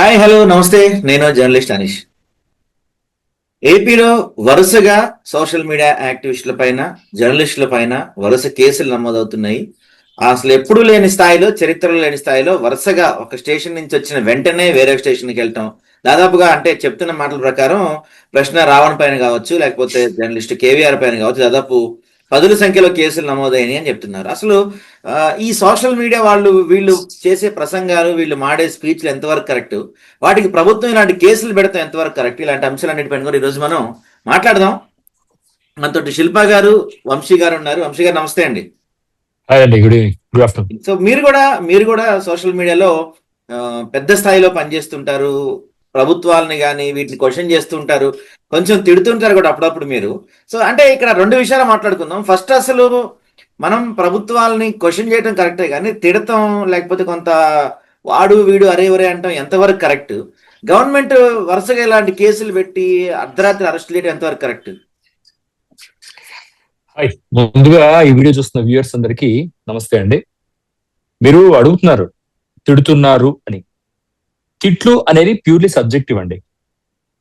Hi hello నమస్తే. నేను journalist Anish. ఏపీలో వరుసగా సోషల్ మీడియా యాక్టివిస్టుల పైన, జర్నలిస్టుల పైన వరుస కేసులు నమోదవుతున్నాయి. అసలు ఎప్పుడూ లేని స్థాయిలో, చరిత్రలో లేని స్థాయిలో వరుసగా ఒక స్టేషన్ నుంచి వచ్చిన వెంటనే వేరే స్టేషన్కి వెళ్ళటం. దాదాపుగా అంటే చెప్తున్న మాటల ప్రకారం ప్రశ్న రావణ్ పైన కావచ్చు, లేకపోతే జర్నలిస్ట్ కేవీఆర్ పైన కావచ్చు, దాదాపు పదుల సంఖ్యలో కేసులు నమోదైనాయి అని చెప్తున్నారు. అసలు ఈ సోషల్ మీడియా వీళ్ళు చేసే ప్రసంగాలు, వీళ్ళు మాడే స్పీచ్లు ఎంతవరకు కరెక్ట్, వాటికి ప్రభుత్వం ఇలాంటి కేసులు పెడతాం ఎంతవరకు కరెక్ట్, ఇలాంటి అంశాలన్నిటిపైన కూడా ఈరోజు మనం మాట్లాడదాం. మనతోటి శిల్ప గారు, వంశీ గారు ఉన్నారు. వంశీ గారు నమస్తే అండి. Good evening, good afternoon. So మీరు కూడా సోషల్ మీడియాలో పెద్ద స్థాయిలో పనిచేస్తుంటారు. ప్రభుత్వాలని కానీ వీటిని క్వశ్చన్ చేస్తుంటారు, కొంచెం తిడుతుంటారు కూడా అప్పుడప్పుడు మీరు. సో అంటే ఇక్కడ రెండు విషయాలు మాట్లాడుకుందాం. ఫస్ట్, అసలు మనం ప్రభుత్వాలని క్వశ్చన్ చేయడం కరెక్టే, కానీ తిడతాం లేకపోతే కొంత వాడు వీడు అరే ఒరే అంటాం ఎంతవరకు కరెక్ట్? గవర్నమెంట్ వరుసగా ఇలాంటి కేసులు పెట్టి అర్ధరాత్రి అరెస్ట్ చేయడం ఎంతవరకు కరెక్ట్? ముందుగా ఈ వీడియో చూస్తున్న వ్యూయర్స్ అందరికీ నమస్తే అండి. మీరు అడుగుతున్నారు తిడుతున్నారు అని. తిట్లు అనేవి ప్యూర్లీ సబ్జెక్టివ్ అండి.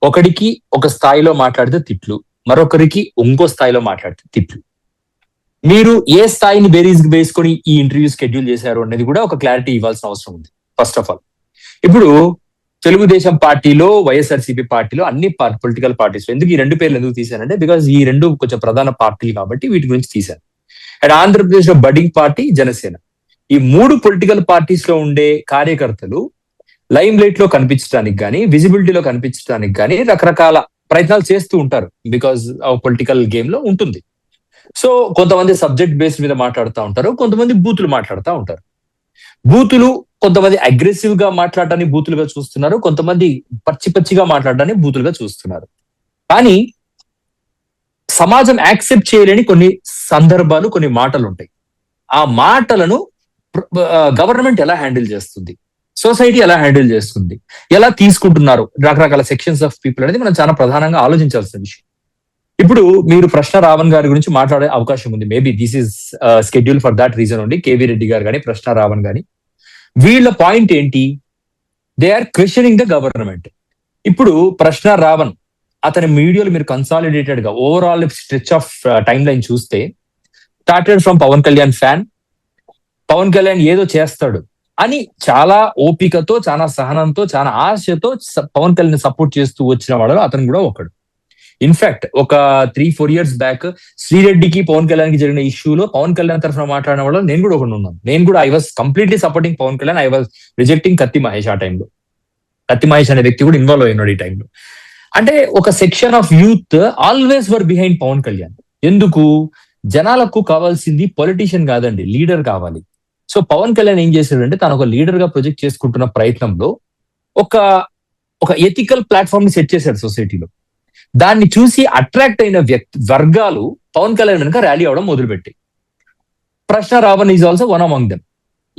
ఒకడికి ఒక స్థాయిలో మాట్లాడితే తిట్లు, మరొకరికి ఇంకో స్థాయిలో మాట్లాడితే తిట్లు. మీరు ఏ స్థాయిని వేసుకొని ఈ ఇంటర్వ్యూ షెడ్యూల్ చేశారు అనేది కూడా ఒక క్లారిటీ ఇవ్వాల్సిన అవసరం ఉంది. ఫస్ట్ ఆఫ్ ఆల్, ఇప్పుడు తెలుగుదేశం పార్టీలో, వైఎస్ఆర్సీపీ పార్టీలో, అన్ని పొలిటికల్ పార్టీస్ ఎందుకు ఈ రెండు పేర్లు ఎందుకు తీశానంటే, బికాస్ ఈ రెండు కొంచెం ప్రధాన పార్టీలు కాబట్టి వీటి గురించి తీశాను. అండ్ ఆంధ్రప్రదేశ్ లో బడ్డింగ్ పార్టీ జనసేన. ఈ మూడు పొలిటికల్ పార్టీస్ లో ఉండే కార్యకర్తలు లైమ్ లైట్ లో కనిపించడానికి కానీ, విజిబిలిటీలో కనిపించడానికి కానీ రకరకాల ప్రయత్నాలు చేస్తూ ఉంటారు. బికాస్ పొలిటికల్ గేమ్ లో ఉంటుంది. సో కొంతమంది సబ్జెక్ట్ బేస్డ్ మీద మాట్లాడుతూ ఉంటారు, కొంతమంది బూతులు మాట్లాడుతూ ఉంటారు. బూతులు కొంతమంది అగ్రెసివ్ గా మాట్లాడటాన్ని బూతులుగా చూస్తున్నారు, కొంతమంది పచ్చిగా మాట్లాడటాన్ని బూతులుగా చూస్తున్నారు. కానీ సమాజం యాక్సెప్ట్ చేయలేని కొన్ని సందర్భాలు, కొన్ని మాటలు ఉంటాయి. ఆ మాటలను గవర్నమెంట్ ఎలా హ్యాండిల్ చేస్తుంది, సొసైటీ ఎలా హ్యాండిల్ చేస్తుంది, ఎలా తీసుకుంటున్నారు రకరకాల సెక్షన్స్ ఆఫ్ పీపుల్ అనేది మనం చాలా ప్రధానంగా ఆలోచించాల్సిన విషయం. ఇప్పుడు మీరు ప్రశ్న రావణ్ గారి గురించి మాట్లాడే అవకాశం ఉంది. Maybe this is schedule for that reason అండి. కేవీ రెడ్డి గారు కానీ, ప్రశ్న రావణ్ కానీ, వీళ్ళ పాయింట్ ఏంటి? They are questioning the government. ఇప్పుడు ప్రశ్న రావణ్ అతని వీడియోలు మీరు కన్సాలిడేటెడ్ గా overall stretch of timeline చూస్తే, started from Pawan Kalyan fan, Pawan Kalyan ఏదో చేస్తాడు అని చాలా ఓపికతో, చాలా సహనంతో, చాలా ఆశతో పవన్ కళ్యాణ్ సపోర్ట్ చేస్తూ వచ్చిన వాడు అతను కూడా ఒకడు. ఇన్ఫాక్ట్ ఒక 3-4 years బ్యాక్ శ్రీరెడ్డికి పవన్ కళ్యాణ్ కి జరిగిన ఇష్యూలో పవన్ కళ్యాణ్ తరఫున మాట్లాడిన వాళ్ళు నేను కూడా ఒకటి ఉన్నాను. నేను కూడా I was completely supporting Pavan Kalyan. I was rejecting Kathi Mahesh. ఆ టైంలో కత్తి మహేష్ అనే వ్యక్తి కూడా ఇన్వాల్వ్ అయినాడు ఈ టైంలో. అంటే ఒక section of youth always were behind Pavan Kalyan. ఎందుకు? జనాలకు కావాల్సింది పొలిటీషియన్ కాదండి, లీడర్ కావాలి. సో పవన్ కళ్యాణ్ ఏం చేశాడంటే, తను ఒక లీడర్ గా ప్రొజెక్ట్ చేసుకుంటున్న ప్రయత్నంలో ఒక ఎథికల్ ప్లాట్ఫామ్ ని సెట్ చేశాడు సొసైటీలో. దాన్ని చూసి అట్రాక్ట్ అయిన వర్గాలు పవన్ కళ్యాణ్ వెనుక ర్యాలీ అవడం మొదలుపెట్టి, ప్రశ్న Ravan is also one among them.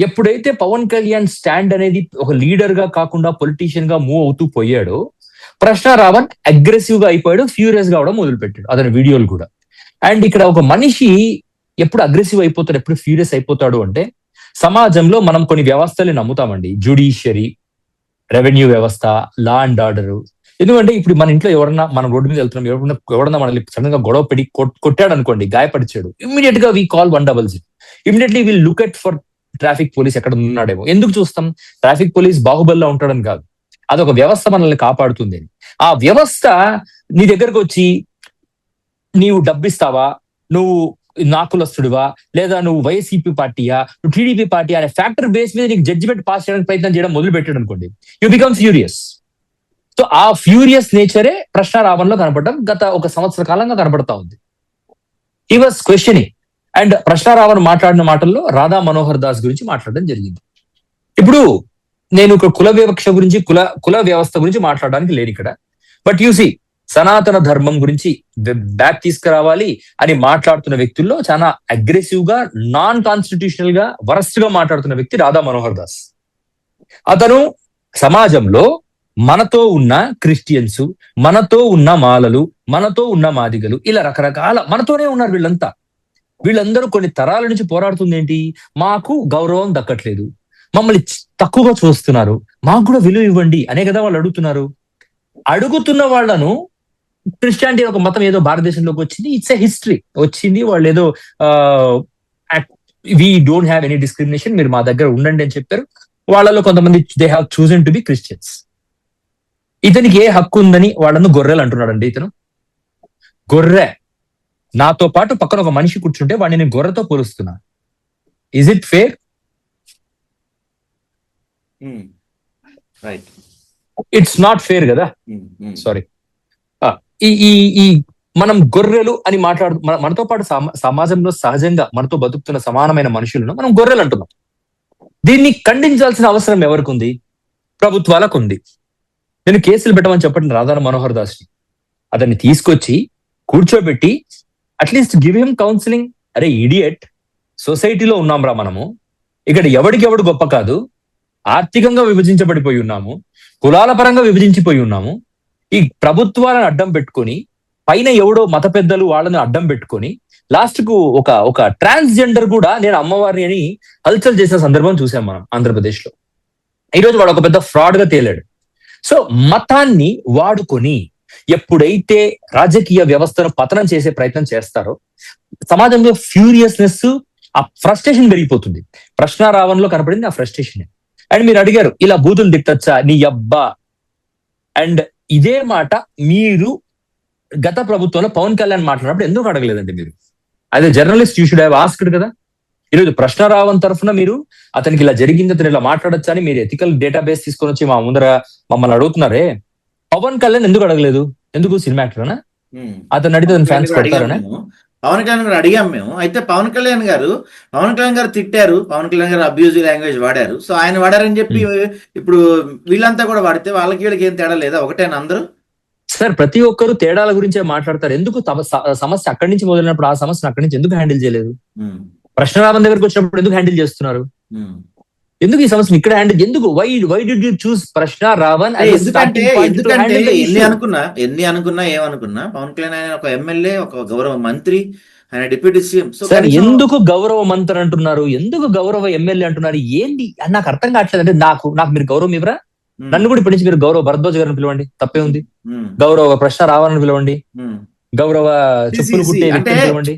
ఎప్పుడైతే పవన్ కళ్యాణ్ స్టాండ్ అనేది ఒక లీడర్ గా కాకుండా పొలిటీషియన్ గా మూవ్ అవుతూ పోయాడో, ప్రశ్న రావణ్ అగ్రెసివ్ గా అయిపోయాడు, ఫ్యూరియస్ గా అవడం మొదలుపెట్టాడు అతని వీడియోలు కూడా. అండ్ ఇక్కడ ఒక మనిషి ఎప్పుడు అగ్రెసివ్ అయిపోతాడు, ఎప్పుడు ఫ్యూరియస్ అయిపోతాడు అంటే, సమాజంలో మనం కొన్ని వ్యవస్థల్ని నమ్ముతామండి. జ్యుడిషియరీ, రెవెన్యూ వ్యవస్థ, లా అండ్ ఆర్డర్. ఎందుకంటే ఇప్పుడు మన ఇంట్లో ఎవరన్నా, మనం రోడ్డు మీద వెళ్తున్నాం, ఎవరన్నా మనల్ని సడన్ గా గొడవ పెట్టి కొట్టాడు అనుకోండి, గాయపరిచాడు, ఇమ్మీడియట్ గా we call 100. Immediately will look at for traffic police ఎక్కడ ఉన్నాడేమో. ఎందుకు చూస్తాం? ట్రాఫిక్ పోలీస్ బాహుబలిలో ఉంటాడని కాదు, అదొక వ్యవస్థ మనల్ని కాపాడుతుంది. ఆ వ్యవస్థ నీ దగ్గరకు వచ్చి నీవు డబ్బిస్తావా, నువ్వు నాకులస్తుడివా, లేదా నువ్వు వైసీపీ పార్టీయా, నువ్వు టీడీపీ పార్టీ అనే ఫ్యాక్టర్ బేస్ మీద నీకు జడ్జిమెంట్ పాస్ చేయడానికి ప్రయత్నం చేయడం మొదలు పెట్టాడు అనుకోండి, యూ బికమ్ ఫ్యూరియస్. సో ఆ ఫ్యూరియస్ నేచరే ప్రశ్న రావణ్ లో కనపడడం గత ఒక సంవత్సర కాలంగా కనపడతా ఉంది. He was questioning. అండ్ ప్రశ్న రావణ్ మాట్లాడిన మాటల్లో రాధా మనోహర్ దాస్ గురించి మాట్లాడడం జరిగింది. ఇప్పుడు నేను ఒక కుల వివక్ష గురించి, కుల వ్యవస్థ గురించి మాట్లాడడానికి లేని ఇక్కడ. బట్ యు సీ, సనాతన ధర్మం గురించి బ్యాక్ తీసుకురావాలి అని మాట్లాడుతున్న వ్యక్తుల్లో చాలా అగ్రెసివ్ గా, నాన్ కాన్స్టిట్యూషనల్ గా, వరస్ట్ గా మాట్లాడుతున్న వ్యక్తి రాధా మనోహర్ దాస్. అతను సమాజంలో మనతో ఉన్న క్రిస్టియన్స్, మనతో ఉన్న మాలలు, మనతో ఉన్న మాదిగలు, ఇలా రకరకాల మనతోనే ఉన్నారు వీళ్ళంతా. వీళ్ళందరూ కొన్ని తరాల నుంచి పోరాడుతుంది ఏంటి? మాకు గౌరవం దక్కట్లేదు, మమ్మల్ని తక్కువగా చూస్తున్నారు, మాకు కూడా విలువ ఇవ్వండి అనే కదా వాళ్ళు అడుగుతున్నారు. అడుగుతున్న వాళ్ళను క్రిస్టియానిటీ ఒక మతం ఏదో భారతదేశంలోకి వచ్చింది, ఇట్స్ ఎ హిస్టరీ వచ్చింది, వాళ్ళు ఏదో we don't have any discrimination, మీరు మా దగ్గర ఉండండి అని చెప్పారు. వాళ్ళలో కొంతమంది they have chosen to be Christians. ఇతనికి ఏ హక్కు ఉందని వాళ్ళను గొర్రెలు అంటున్నాడండి. ఇతను గొర్రె, నాతో పాటు పక్కన ఒక మనిషి కూర్చుంటే వాడిని నేను గొర్రెతో పోలుస్తున్నా. Is it fair? Right, it's not fair కదా. సారీ, ఈ ఈ ఈ మనం గొర్రెలు అని మనతో పాటు సమాజంలో సహజంగా మనతో బతుకుతున్న సమానమైన మనుషులను మనం గొర్రెలు అంటున్నాం. దీన్ని ఖండించాల్సిన అవసరం ఎవరికి ఉంది? ప్రభుత్వాలకు ఉంది. నేను కేసులు పెట్టమని చెప్పండి రాధా మనోహర్ దాస్ని, అతన్ని తీసుకొచ్చి కూర్చోబెట్టి అట్లీస్ట్ గివ్ హిమ్ కౌన్సిలింగ్. అరే ఇడియట్, సొసైటీలో ఉన్నాం రా మనము, ఇక్కడ ఎవడికి ఎవడు గొప్ప కాదు, ఆర్థికంగా విభజించబడిపోయి ఉన్నాము, కులాల పరంగా విభజించిపోయి ఉన్నాము. ఈ ప్రభుత్వాలను అడ్డం పెట్టుకొని పైన ఎవడో మత పెద్దలు వాళ్ళని అడ్డం పెట్టుకొని లాస్ట్ కు ఒక ట్రాన్స్జెండర్ కూడా నేను అమ్మవారిని అని హల్చల్ చేసిన సందర్భం చూసాం మనం ఆంధ్రప్రదేశ్ లో. ఈరోజు వాడు ఒక పెద్ద ఫ్రాడ్ గా తేలాడు. సో మతాన్ని వాడుకొని ఎప్పుడైతే రాజకీయ వ్యవస్థను పతనం చేసే ప్రయత్నం చేస్తారో సమాజంలో ఫ్యూరియస్నెస్, ఆ ఫ్రస్ట్రేషన్ పెరిగిపోతుంది. ప్రశ్నారావణలో కనపడింది ఆ ఫ్రస్ట్రేషన్. అండ్ మీరు అడిగారు ఇలా బూతులు తిట్టచ్చా నీ అబ్బా, అండ్ ఇదే మాట మీరు గత ప్రభుత్వంలో పవన్ కళ్యాణ్ మాట్లాడినప్పుడు ఎందుకు అడగలేదండి మీరు? అదే journalist you should have asked కదా. ఈరోజు ప్రశ్నారావణ్ తరఫున మీరు అతనికి ఇలా జరిగింది, అతను ఇలా మాట్లాడచ్చా అని మీరు ఎథికల్ డేటాబేస్ తీసుకొని వచ్చి మా ముందర మమ్మల్ని అడుగుతున్నారే, పవన్ కళ్యాణ్ ఎందుకు అడగలేదు? ఎందుకు సినిమా యాక్టర్నా? అతను అడిగితే అతని ఫ్యాన్స్ కొడతారనా? పవన్ కళ్యాణ్ గారు అడిగాం మేము. అయితే పవన్ కళ్యాణ్ గారు తిట్టారు, పవన్ కళ్యాణ్ గారు అబ్యూజివ్ లాంగ్వేజ్ వాడారు. సో ఆయన వాడారని చెప్పి ఇప్పుడు వీళ్ళంతా కూడా వాడితే వాళ్ళకి వీళ్ళకి ఏం తేడా లేదా? ఒకటేనా అందరూ? సార్ ప్రతి ఒక్కరు తేడాల గురించే మాట్లాడతారు. ఎందుకు సమస్య అక్కడి నుంచి మొదలైనప్పుడు ఆ సమస్యను అక్కడి నుంచి ఎందుకు హ్యాండిల్ చేయలేదు? ప్రశ్నారావణ్ దగ్గరకు వచ్చినప్పుడు ఎందుకు హ్యాండిల్ చేస్తున్నారు? ఎందుకు ఈ సమస్యను ఇక్కడ హ్యాండిల్ ఎందుకు? Why did you choose Prashna Ravan? ఎందుకంటే ఎన్ని అనుకున్నా ఏమనుకున్నా పవన్ కళ్యాణ్ ఆయన ఒక ఎమ్మెల్యే, ఒక గౌరవ మంత్రి, ఆయన డిప్యూటీ సీఎం. సార్ ఎందుకు గౌరవ మంత్రి అంటున్నారు? ఎందుకు గౌరవ ఎమ్మెల్యే అంటున్నారు? ఏంటి నాకు అర్థం కావట్లేదు. అంటే నాకు మీరు గౌరవం ఇవ్వరా? నన్ను కూడా ఇప్పటి నుంచి మీరు గౌరవ భరద్వాజ్ గారిని పిలవండి, తప్పే ఉంది. గౌరవ ప్రశ్నారావణ్ పిలవండి, గౌరవ చెప్పులు కుట్టే వ్యక్తిని పిలవండి.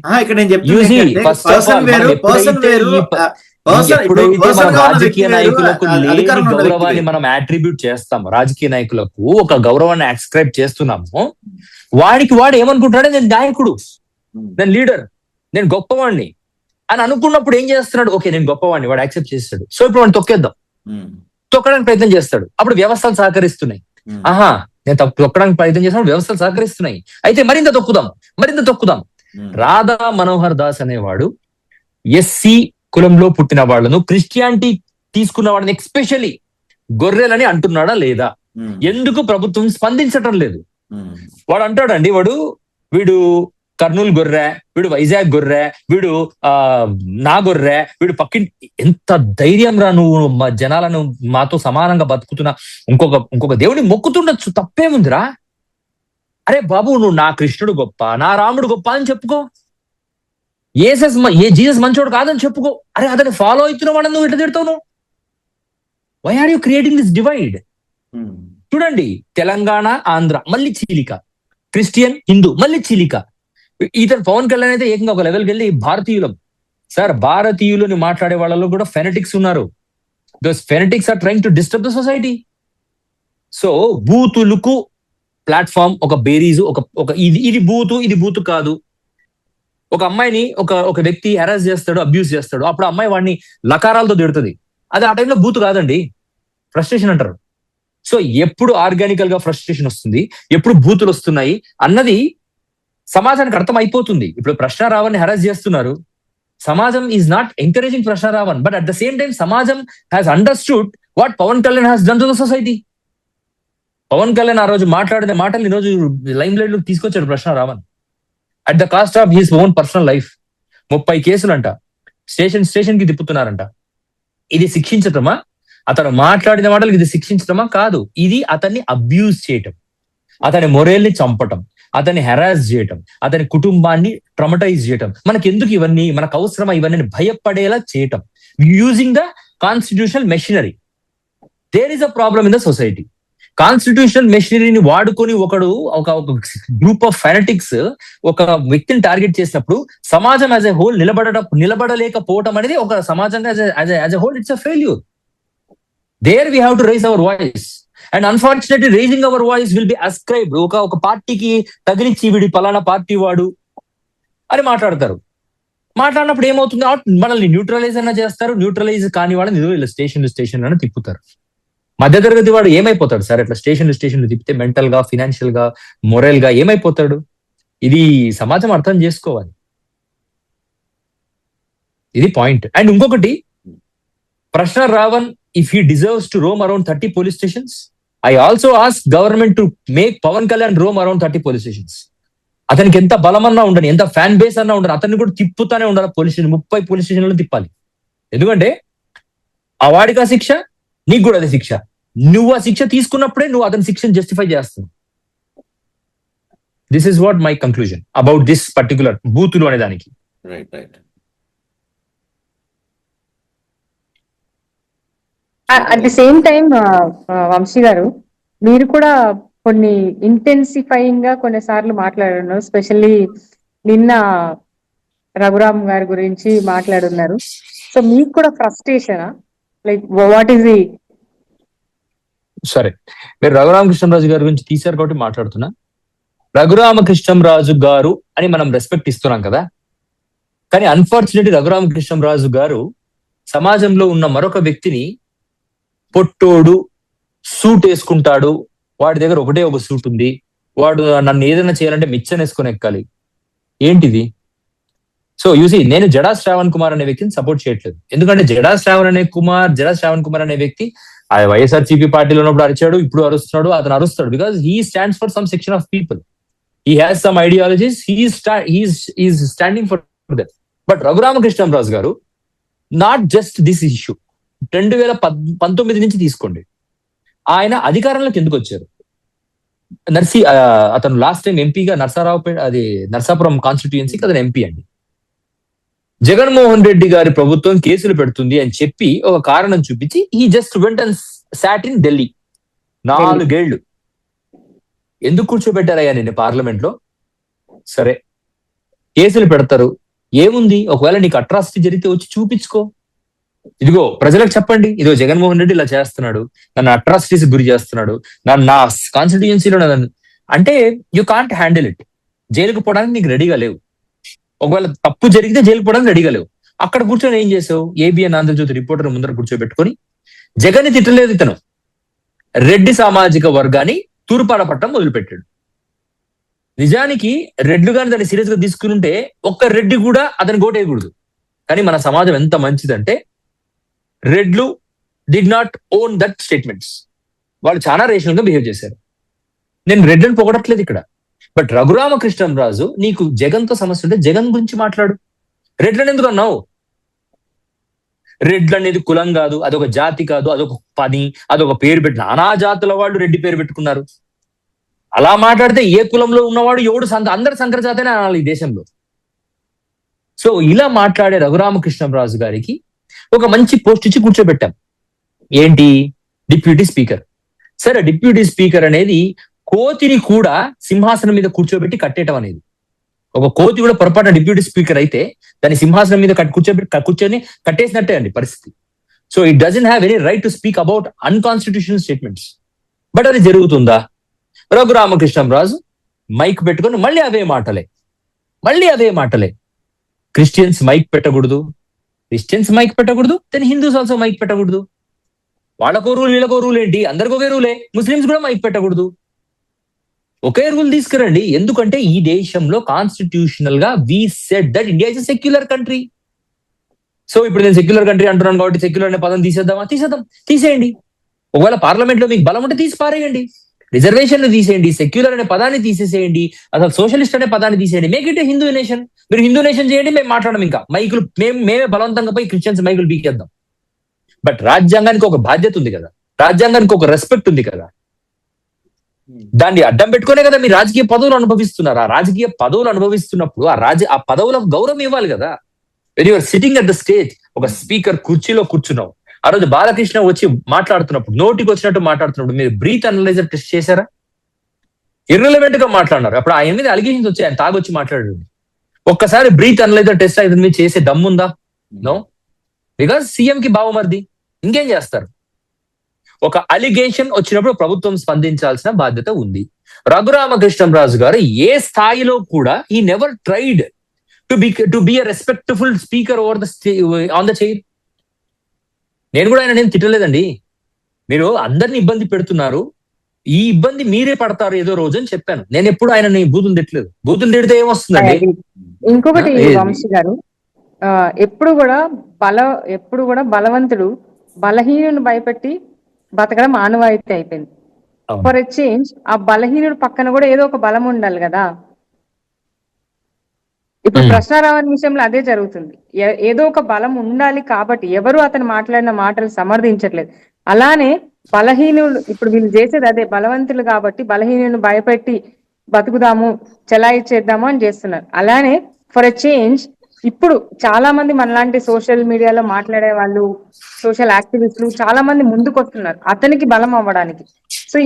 ఎప్పుడైతే మనం రాజకీయ నాయకులకు లేని గౌరవాన్ని మనం అట్రిబ్యూట్ చేస్తాము, రాజకీయ నాయకులకు ఒక గౌరవాన్ని అస్క్రైబ్ చేస్తున్నాము, వాడు ఏమనుకుంటాడు? నేను నాయకుడు, నేను లీడర్, నేను గొప్పవాడిని అని అనుకున్నప్పుడు ఏం చేస్తున్నాడు? ఓకే నేను గొప్పవాడిని, వాడు యాక్సెప్ట్ చేస్తాడు. సో ఇప్పుడు వాడిని తొక్కడానికి ప్రయత్నం చేస్తాడు. అప్పుడు వ్యవస్థలు సహకరిస్తున్నాయి. నేను తొక్కడానికి ప్రయత్నం చేసినప్పుడు వ్యవస్థలు సహకరిస్తున్నాయి. అయితే మరింత తొక్కుదాం. రాధా మనోహర్ దాస్ అనేవాడు ఎస్సీ కులంలో పుట్టిన వాళ్ళను, క్రిస్టియానిటీ తీసుకున్న వాళ్ళని ఎక్స్పెషలీ గొర్రెలని అంటున్నాడా లేదా? ఎందుకు ప్రభుత్వం స్పందించటం లేదు? వాడు అంటాడండి, వీడు కర్నూలు గొర్రె, వీడు వైజాగ్ గొర్రె, వీడు నా గొర్రె, వీడు పక్కింటి. ఎంత ధైర్యం రా నువ్వు మా జనాలను మాతో సమానంగా బతుకుతున్నా ఇంకొక దేవుడిని మొక్కుతుండొచ్చు, తప్పేముందిరా? అరే బాబు నువ్వు నా కృష్ణుడు గొప్ప, నా రాముడు గొప్ప అని చెప్పుకో. జీసస్ మంచోడు కాదని చెప్పుకో. అరే అతన్ని ఫాలో అవుతున్న వాడు నువ్వు ఇట్లా తిడతావు. Why are you creating this divide? చూడండి, తెలంగాణ ఆంధ్ర మళ్ళీ చీలిక, క్రిస్టియన్ హిందూ మళ్ళీ చీలిక. ఇతను పవన్ కళ్యాణ్ అయితే ఏకంగా ఒక లెవెల్కి వెళ్ళి భారతీయులం. సార్ భారతీయులని మాట్లాడే వాళ్ళలో కూడా ఫెనటిక్స్ ఉన్నారు. Those fanatics are trying to disturb the society. So బూతులకు ప్లాట్ఫామ్, ఒక బేరీజు, ఒక ఇది బూతు కాదు. ఒక అమ్మాయిని ఒక వ్యక్తి హెరాస్ చేస్తాడు, అబ్యూస్ చేస్తాడు, అప్పుడు అమ్మాయి వాడిని లకారాలతో తిడుతుంది. అది ఆ టైంలో బూతు కాదండి, ఫ్రస్ట్రేషన్ అంటారు. సో ఎప్పుడు ఆర్గానికల్ గా ఫ్రస్ట్రేషన్ వస్తుంది, ఎప్పుడు బూతులు వస్తున్నాయి అన్నది సమాజానికి అర్థం అయిపోతుంది. ఇప్పుడు ప్రశ్నారావణ్ హెరాస్ చేస్తున్నారు, సమాజం is not encouraging Prashna Ravan, but at the same time సమాజం has understood what Pawan Kalyan has done to the society. Pawan Kalyan ఆ రోజు మాట్లాడిన మాటలు ఈ రోజు లైమ్ లైట్ లో తీసుకొచ్చాడు Prashna Ravan at the cost of his own personal life. 30 కేసులంట, స్టేషన్ కి తిప్పుతున్నారంట. ఇది శిక్షించటమా? అతను మాట్లాడిన మాటలకు ఇది శిక్షించటమా? కాదు. ఇది అతన్ని అబ్యూజ్ చేయటం, అతని మొరేల్ని చంపటం, అతన్ని హెరాస్ చేయటం, అతని కుటుంబాన్ని ట్రమటైజ్ చేయటం. మనకి ఎందుకు ఇవన్నీ? మనకు అవసరమా? ఇవన్నీ భయపడేలా చేయటం, using the constitutional machinery. There is a problem in the society. Constitution మెషినరీని వాడుకొని ఒకడు ఒక గ్రూప్ ఆఫ్ ఫెనటిక్స్ ఒక వ్యక్తిని టార్గెట్ చేసినప్పుడు సమాజం యాజ్ ఎ హోల్ నిలబడలేకపోవటం అనేది ఒక సమాజంగా as a whole it's a failure. There we have to raise our voice. And unfortunately raising our voice will be ascribed. ఒక పార్టీకి తగిలిచ్చి వీడి పలానా పార్టీ వాడు అని మాట్లాడతారు. మాట్లాడినప్పుడు ఏమవుతుంది, మనల్ని న్యూట్రలైజ్ అన్న చేస్తారు, న్యూట్రలైజ్ కాని వాళ్ళని ఇలా స్టేషన్ అని తిప్పుతారు. మధ్యతరగతి వాడు ఏమైపోతాడు సార్ అట్లా స్టేషన్లు తిప్పితే? మెంటల్ గా, ఫినాన్షియల్ గా, మొరల్ గా ఏమైపోతాడు? ఇది సమాజం అర్థం చేసుకోవాలి. ఇది పాయింట్. అండ్ ఇంకొకటి, ప్రశ్న Ravan if he deserves to roam around 30 police stations, I also ask government to make Pavan Kalyan roam around 30 police stations. అతనికి ఎంత బలమన్నా ఉండని, ఎంత ఫ్యాన్ బేస్ అన్నా ఉండని, అతన్ని కూడా తిప్పుతానే ఉండాలి. 30 పోలీస్ స్టేషన్లో తిప్పాలి. ఎందుకంటే ఆ వాడికి ఆ శిక్ష, నీకు కూడా అదే శిక్ష. నువ్వు ఆ శిక్ష తీసుకున్నప్పుడే నువ్వు అతని శిక్షను జస్టిఫై చేస్తున్నావు. This is what my conclusion about this particular బూతులు అనే దానికి. At the same time Vamsi garu, మీరు కూడా కొన్ని ఇంటెన్సిఫైయింగ్ గా కొన్నిసార్లు మాట్లాడున్నారు. స్పెషల్లీ నిన్న రఘురామ్ గారి గురించి మాట్లాడున్నారు. సో మీకు కూడా ఫ్రస్ట్రేషనా? Like what is the? సరే, మీరు రఘురామకృష్ణరాజు గారి గురించి తీశారు కాబట్టి మాట్లాడుతున్నా. రఘురామకృష్ణరాజు గారు అని మనం రెస్పెక్ట్ ఇస్తున్నాం కదా, కానీ అన్ఫార్చునేట్లీ రఘురామకృష్ణరాజు గారు సమాజంలో ఉన్న మరొక వ్యక్తిని పొట్టోడు, సూట్ వేసుకుంటాడు, వాడి దగ్గర ఒకటే ఒక సూట్ ఉంది, వాడు నన్ను ఏదైనా చేయాలంటే మిచ్చన్ వేసుకొని ఎక్కాలి, ఏంటిది? సో యూసి, నేను జడా శ్రావణ్ కుమార్ అనే వ్యక్తిని సపోర్ట్ చేయట్లేదు. ఎందుకంటే జడా శ్రావణ్ కుమార్ అనే వ్యక్తి ఆ వైఎస్ఆర్సీపీ పార్టీలో ఉన్నప్పుడు అరిచాడు, ఇప్పుడు అరుస్తున్నాడు. అతను అరుస్తాడు because he stands for some section of people. He has some ideologies, he is standing for that. But Raghuramakrishnaraju garu not just this issue. 2019 నుంచి తీసుకోండి, ఆయన అధికారంలోకి ఎందుకు వచ్చారు? అతను లాస్ట్ టైం ఎంపీగా నర్సాపురం కాన్స్టిట్యుయెన్సీకి అతను ఎంపీ అండి. జగన్మోహన్ రెడ్డి గారి ప్రభుత్వం కేసులు పెడుతుంది అని చెప్పి ఒక కారణం చూపించి he just went and sat in Delhi 4 ఏళ్లు. ఎందుకు కూర్చోబెట్టారయ్యా నిన్ను పార్లమెంట్ లో? సరే, కేసులు పెడతారు, ఏముంది? ఒకవేళ నీకు అట్రాసిటీ జరిగితే వచ్చి చూపించుకో. ఇదిగో ప్రజలకు చెప్పండి, ఇదిగో జగన్మోహన్ రెడ్డి ఇలా చేస్తున్నాడు, నన్ను అట్రాసిటీస్ గురి చేస్తున్నాడు, నా కాన్స్టిట్యుయెన్సీలో అంటే యూ కాంట్ హ్యాండిల్ ఇట్. జైలుకు పోవడానికి నీకు రెడీగా లేవు. ఒకవేళ తప్పు జరిగితే జైలుకు పోవడానికి రెడీగా లేవు. అక్కడ కూర్చొని ఏం చేసావు? ఏబిఎన్ ఆంధ్రజ్యోతి రిపోర్టర్ ముందర కూర్చోబెట్టుకొని జగన్ తిట్టలేదు, ఇతను రెడ్డి సామాజిక వర్గాన్ని తూర్పార పట్టడం మొదలుపెట్టాడు. నిజానికి రెడ్లు గాని దాన్ని సీరియస్ గా తీసుకుని ఉంటే ఒక్క రెడ్డి కూడా అతని ఓటేయకూడదు. కానీ మన సమాజం ఎంత మంచిదంటే రెడ్లు did not own that statements. వాళ్ళు చాలా రేషనల్ గా బిహేవ్ చేశారు. నేను రెడ్లను పొగడట్లేదు ఇక్కడ. బట్ రఘురామకృష్ణరాజు, నీకు జగన్ తో సమస్య ఉంటే జగన్ గురించి మాట్లాడు. రెడ్లను ఎందుకు అన్నావు? రెడ్లు అనేది కులం కాదు, అదొక జాతి కాదు, అదొక పని, అదొక పేరు పెట్టిన నానా జాతుల వాళ్ళు రెడ్డి పేరు పెట్టుకున్నారు. అలా మాట్లాడితే ఏ కులంలో ఉన్నవాడు ఎవడు అందరు సంకర జాతనే అనాలి ఈ దేశంలో. సో ఇలా మాట్లాడే రఘురామకృష్ణరాజు గారికి ఒక మంచి పోస్ట్ ఇచ్చి కూర్చోబెట్టాం. ఏంటి? Deputy speaker. సరే, డిప్యూటీ స్పీకర్ అనేది కోతిని కూడా సింహాసనం మీద కూర్చోబెట్టి కట్టేయటం అనేది. ఒక కోతి కూడా పొరపాటున డిప్యూటీ స్పీకర్ అయితే దాని సింహాసనం మీద కూర్చొని కట్టేసినట్టే అండి పరిస్థితి. So it doesn't have any right to speak about unconstitutional statements. But అది జరుగుతుందా? రఘురామకృష్ణరాజు మైక్ పెట్టుకొని మళ్ళీ అవే మాటలే. క్రిస్టియన్స్ మైక్ పెట్టకూడదు, దెన్ హిందూస్ ఆల్సో మైక్ పెట్టకూడదు. వాళ్ళకో రూల్, వీళ్ళకో రూల్ ఏంటి? అందరికి ఒకే రూలే. ముస్లిమ్స్ కూడా మైక్ పెట్టకూడదు. ఒకే రూల్ తీసుకురండి. ఎందుకంటే ఈ దేశంలో కాన్స్టిట్యూషనల్ గా we said that India is a secular country. So ఇప్పుడు నేను సెక్యులర్ కంట్రీ అంటున్నాను కాబట్టి సెక్యులర్ అనే పదం తీసేయండి. ఒకవేళ పార్లమెంట్ లో మీకు బలం ఉంటే తీసి పారేయండి. రిజర్వేషన్లు తీసేయండి, సెక్యులర్ అనే పదాన్ని తీసేసేయండి, అసలు సోషలిస్ట్ అనే పదాన్ని తీసేయండి. Make it Hindu nation. మీరు హిందూ నేషన్ చేయండి, మేము మాట్లాడడం. ఇంకా మైకులు మేమే బలవంతంగా పోయి క్రిస్టియన్స్ మైకులు బీకేద్దాం. బట్ రాజ్యాంగానికి ఒక బాధ్యత ఉంది కదా, రాజ్యాంగానికి ఒక రెస్పెక్ట్ ఉంది కదా. దాన్ని అడ్డం పెట్టుకునే కదా మీరు రాజకీయ పదవులు అనుభవిస్తున్నారు. ఆ రాజకీయ పదవులు అనుభవిస్తున్నప్పుడు ఆ పదవులకు గౌరవం ఇవ్వాలి కదా. When you're sitting at the stage, ఒక స్పీకర్ కుర్చీలో కూర్చున్నావు, ఆ రోజు బాలకృష్ణ వచ్చి మాట్లాడుతున్నప్పుడు, నోటికి వచ్చినట్టు మాట్లాడుతున్నప్పుడు మీరు బ్రీత్ అనలైజర్ టెస్ట్ చేశారా? ఇర్రెలవెంట్ గా మాట్లాడినారు. అప్పుడు ఆయన మీద అలిగేషన్స్ వచ్చాయి, ఆయన తాగొచ్చి మాట్లాడాడు. ఒక్కసారి బ్రీత్ అనలైజర్ టెస్ట్ అయితే మీరు చేసే దమ్ముందా? నో, బికాస్ సీఎం కి బావమరిది, ఇంకేం చేస్తారు? ఒక అలిగేషన్ వచ్చినప్పుడు ప్రభుత్వం స్పందించాల్సిన బాధ్యత ఉంది. రఘురామకృష్ణంరాజు గారు ఏ స్థాయిలో కూడా ఈ never tried to be a respectful speaker over on the chair. నేను కూడా ఆయన నేను తిట్టలేదండి. మీరు అందరిని ఇబ్బంది పెడుతున్నారు, ఈ ఇబ్బంది మీరే పడతారు ఏదో రోజు అని చెప్పాను. నేను ఎప్పుడు ఆయన బూతులు తిట్టలేదు. బూతులు తిడితే ఏమొస్తుందండి? ఇంకొకటి వంశీ గారు, ఎప్పుడు కూడా బలవంతుడు బలహీనుని భయపెట్టి బతకడం ఆనవాయితీ అయిపోయింది. ఫర్ ఎ చేంజ్ ఆ బలహీనుడు పక్కన కూడా ఏదో ఒక బలం ఉండాలి కదా. ఇప్పుడు ప్రశ్నారావణ విషయంలో అదే జరుగుతుంది. ఏదో ఒక బలం ఉండాలి కాబట్టి ఎవరు అతను మాట్లాడిన మాటలు సమర్థించట్లేదు. అలానే బలహీనుడు, ఇప్పుడు వీళ్ళు చేసేది అదే, బలవంతులు కాబట్టి బలహీనుని భయపెట్టి బతుకుదాము, చెలాయిచ్చేద్దాము అని చేస్తున్నారు. అలానే ఫర్ ఎ చేంజ్ ఇప్పుడు చాలా మంది మనలాంటి సోషల్ మీడియాలో మాట్లాడే వాళ్ళు, సోషల్ యాక్టివిస్టులు చాలా మంది ముందుకు వస్తున్నారు అతనికి బలం అవ్వడానికి. సో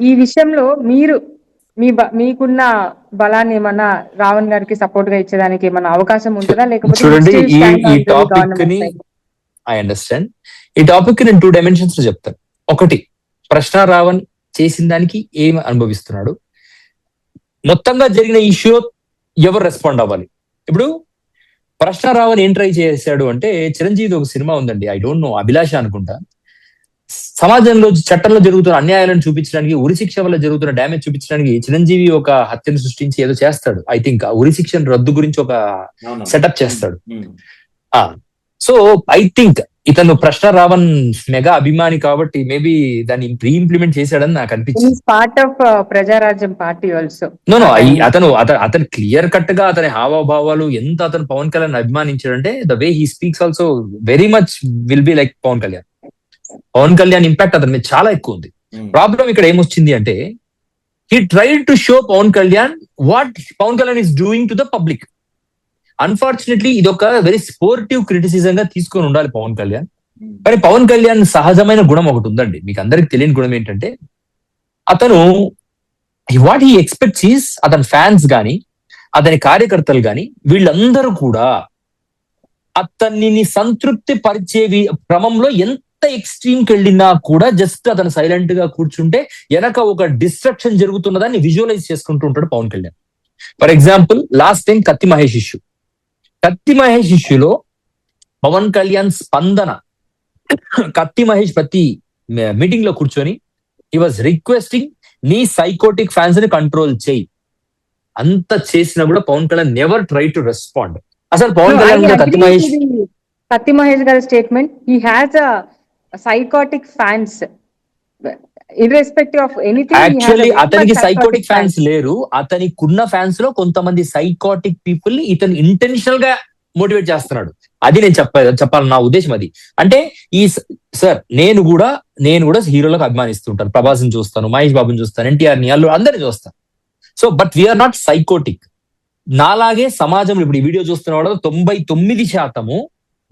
ఈ విషయంలో మీరు మీకున్న బలాన్ని ఏమన్నా రావణ్ గారికి సపోర్ట్ గా ఇచ్చేదానికి ఏమన్నా అవకాశం ఉంటుందా? లేకపోతే చూడండి, ఈ టాపిక్ ని ఐ అండర్స్టాండ్. ఈ టాపిక్ నేను 2 డైమెన్షన్స్ లో చెప్తాను. ఒకటి, ప్రశ్న రావణ్ చేసిన దానికి ఏమి అనుభవిస్తున్నాడు, మొత్తంగా జరిగిన ఇష్యూ ఎవరు రెస్పాండ్ అవ్వాలి. ఇప్పుడు ప్రశ్న రావణ్ ఏం ట్రై చేశాడు అంటే, చిరంజీవి ఒక సినిమా ఉందండి, ఐ డోంట్ నో, అభిలాష అనుకుంటా. సమాజంలో చట్టంలో జరుగుతున్న అన్యాయాలను చూపించడానికి, ఉరి శిక్ష వల్ల జరుగుతున్న డ్యామేజ్ చూపించడానికి చిరంజీవి ఒక హత్యను సృష్టించి ఏదో చేస్తాడు. ఐ థింక్ ఉరి శిక్ష రద్దు గురించి ఒక సెటప్ చేస్తాడు. సో ఐ థింక్ ఇతను ప్రశ్న రావణ్ మెగా అభిమాని కాబట్టి మేబీ దాన్ని ఇంప్లిమెంట్ చేశాడని నాకు అనిపించింది. Part of Prajarajyam party also. No అతను క్లియర్ కట్ గా అతని హావభావాలు ఎంత అతను పవన్ కళ్యాణ్ అభిమానించాడంటే, the way he speaks also very much will be like Pawan Kalyan. Pawan Kalyan impact అతని మీద చాలా ఎక్కువ ఉంది. ప్రాబ్లం ఇక్కడ ఏమొచ్చింది అంటే, he tried to show Pawan Kalyan what Pawan Kalyan is doing to the public. Unfortunately ఇది ఒక వెరీ స్పోర్టివ్ క్రిటిసిజం గా తీసుకొని ఉండాలి పవన్ కళ్యాణ్. కానీ పవన్ కళ్యాణ్ సహజమైన గుణం ఒకటి ఉందండి, మీకు అందరికి తెలియని గుణం ఏంటంటే, అతను వాట్ హీ ఎక్స్పెక్ట్స్ ఈస్, అతని ఫ్యాన్స్ గాని అతని కార్యకర్తలు గాని వీళ్ళందరూ కూడా అతన్ని సంతృప్తి పరిచే క్రమంలో ఎంత ఎక్స్ట్రీమ్ కి వెళ్ళినా కూడా జస్ట్ అతను సైలెంట్ గా కూర్చుంటే వెనక ఒక డిస్ట్రక్షన్ జరుగుతున్నదాన్ని విజువలైజ్ చేసుకుంటూ ఉంటాడు Pavan Kalyan. For example, last time Kathi Mahesh ఇష్యూలో పవన్ కళ్యాణ్ స్పందన, కత్తి మహేష్ ప్రతి మీటింగ్ లో కూర్చొని హీ వాజ్ రిక్వెస్టింగ్, నీ సైకోటిక్ ఫ్యాన్స్ ని కంట్రోల్ చేయి. అంత చేసినా కూడా Pavan Kalyan never try to respond. అసలు పవన్ కళ్యాణ్ కత్తి మహేష్ గారి statement, he has a psychotic fans irrespective of anything. Actually అతనికి సైకోటిక్ ఫ్యాన్స్ లేరు, అతనికున్న ఫ్యాన్స్ లో కొంతమంది సైకోటిక్ పీపుల్ ని ఇతను ఇంటెన్షనల్ గా మోటివేట్ చేస్తున్నాడు. అది నేను చెప్పాలి నా ఉద్దేశం అది. అంటే సార్ నేను కూడా హీరోలకు అభిమానిస్తుంటాను, ప్రభాస్ ని చూస్తాను, మహేష్ బాబుని చూస్తాను, ఎన్టీఆర్ ని, అల్లు అందరిని చూస్తాను. So but we're not psychotic. నాలాగే సమాజంలో ఇప్పుడు ఈ వీడియో చూస్తున్న వాళ్ళు 99%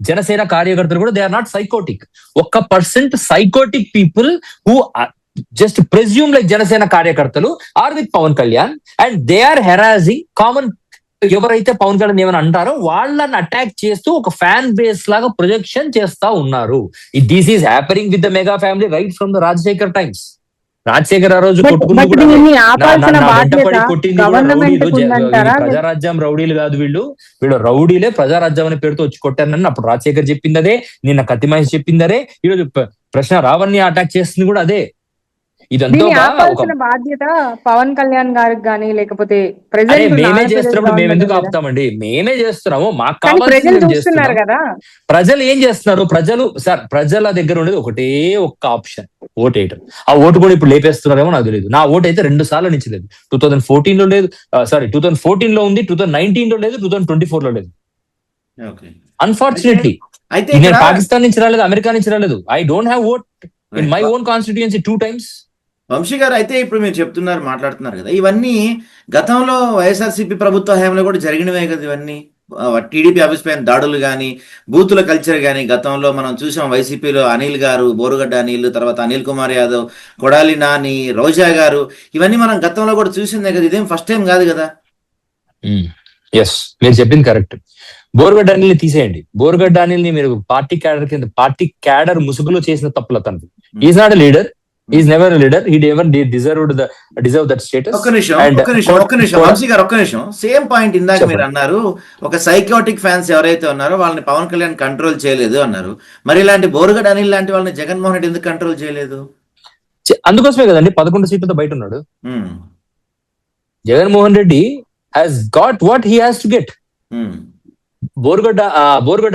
జనసేన కార్యకర్తలు కూడా they are not psychotic. 1% psychotic people who just presume like Janasena కార్యకర్తలు are with Pawan Kalyan and they are harassing common. ఎవరైతే పవన్ కళ్యాణ్ ఏమైనా అంటారో వాళ్ళని అటాక్ చేస్తూ ఒక ఫ్యాన్ బేస్ లాగా ప్రొజెక్షన్ చేస్తా ఉన్నారు. This is happening with the mega family right from the Rajasekhar times. Rajasekhar ఆ రోజు కొట్టింది ప్రజారాజ్యం రౌడీలు కాదు, వీళ్ళు రౌడీలే ప్రజారాజ్యం అనే పేరుతో వచ్చి కొట్టారని అప్పుడు రాజశేఖర్ చెప్పిందదే, నిన్న కత్తి మహేష్ చెప్పిందరే, ఈరోజు ప్రశ్న రావణ్ని అటాక్ చేస్తుంది కూడా అదే. ఇదంతా బాధ్యత పవన్ కళ్యాణ్ గారికి కానీ లేకపోతే మేమే చేస్తున్నప్పుడు మేము ఎందుకు ఆపుతామండి? మేమే చేస్తున్నాము, మాకు కావాల్సింది కదా. ప్రజలు ఏం చేస్తున్నారు? ప్రజల దగ్గర ఉండేది ఒకటే ఒక్క ఆప్షన్, ఓటేయటం. ఆ ఓటు కూడా ఇప్పుడు లేపేస్తున్నారేమో నాకు తెలియదు. నా ఓటు అయితే 2 సార్లు నుంచి లేదు. 2014 లో లేదు, 2014 లో ఉంది, 2019 లో లేదు, 2024 లో లేదు. అన్ఫార్చునేట్లీ నేను పాకిస్తాన్ నుంచి రాలేదు, అమెరికా నుంచి రాలేదు. I don't have vote in my own constituency 2 times. Vamsi garu, అయితే ఇప్పుడు మీరు మాట్లాడుతున్నారు కదా, ఇవన్నీ గతంలో వైఎస్ఆర్సీపీ ప్రభుత్వ హయాంలో కూడా జరిగినవే కదా ఇవన్నీ. టీడీపీ ఆఫీస్ పైన దాడులు కానీ, బూతుల కల్చర్ కానీ గతంలో మనం చూసాం. వైసీపీలో అనిల్ గారు, బోరుగడ్డ అనిల్, తర్వాత అనిల్ కుమార్ యాదవ్, కొడాలి నాని, రోజా గారు, ఇవన్నీ మనం గతంలో కూడా చూసిందే కదా, ఇదేం ఫస్ట్ టైం కాదు కదా. ఎస్, మీరు చెప్పింది కరెక్ట్. బోరుగడ్డ అనిల్ని తీసేయండి. బోరుగడ్డ అనిల్ని మీరు పార్టీ క్యాడర్ ముసుగులో చేసిన తప్పులు అతను. Is not a leader, is never a leader, he never deserve that status. ఒక్క నిమిషం వంశీ గారు, ఒక్క నిమిషం. సేమ్ పాయింట్ ఇందాక మీరు అన్నారు, ఒక సైకోటిక్ ఫ్యాన్స్ ఎవరైతే ఉన్నారో వాళ్ళని పవన్ కళ్యాణ్ కంట్రోల్ చేయలేదు అన్నారు. మరి ఇలాంటి బోరుగడ్డ అనిల్ లాంటి వాళ్ళని జగన్మోహన్ రెడ్డి ఎందుకు కంట్రోల్ చేయలేదు? అందుకోసమే కదండి 11 సీట్లతో బయట ఉన్నాడు. Jaganmohan Reddy has got what he has to get. Borugadda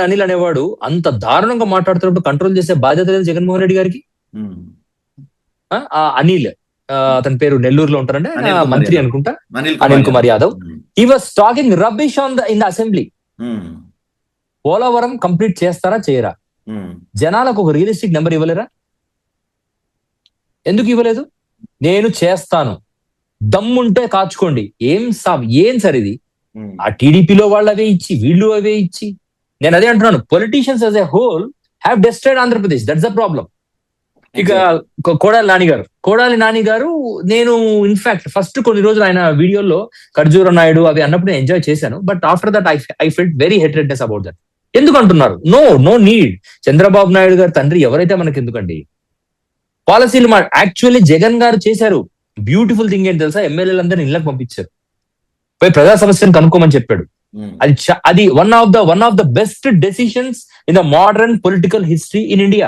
Anil అనేవాడు అంత దారుణంగా మాట్లాడుతున్నప్పుడు కంట్రోల్ చేసే బాధ్యత లేదు జగన్మోహన్ రెడ్డి గారికి. అనిల్, అతని పేరు నెల్లూరులో ఉంటారంటే మంత్రి అనుకుంటా, Anil Kumar Yadav. He was talking rubbish in the assembly. Polavaram complete చేస్తారా చేయరా? జనాలకు ఒక రియలిస్టిక్ నెంబర్ ఇవ్వలేరా? ఎందుకు ఇవ్వలేదు? నేను చేస్తాను, దమ్ముంటే కాచుకోండి. ఏం సార్ ఇది? ఆ టీడీపీలో వాళ్ళు అవే ఇచ్చి, వీళ్ళు అవే ఇచ్చి. నేను అదే అంటున్నాను, politicians as a whole have destroyed Andhra Pradesh. That's the problem. ఇక కొడాలి నాని గారు, నేను ఇన్ఫాక్ట్ ఫస్ట్ కొన్ని రోజులు ఆయన వీడియోలో ఖర్జూర నాయుడు అవి అన్నప్పుడు నేను ఎంజాయ్ చేశాను. But after that I felt very hatredness about that. ఎందుకు అంటున్నారు? No need. చంద్రబాబు నాయుడు గారు తండ్రి ఎవరైతే మనకి ఎందుకండి? పాలసీలు యాక్చువల్లీ జగన్ గారు చేశారు. బ్యూటిఫుల్ థింగ్ ఏంటి తెలుసా? ఎమ్మెల్యేలందరినీ ఇళ్ళకి పంపించారు, పోయి ప్రజా సమస్యను కనుక్కోమని చెప్పాడు. అది one of the best decisions in the modern political history in India.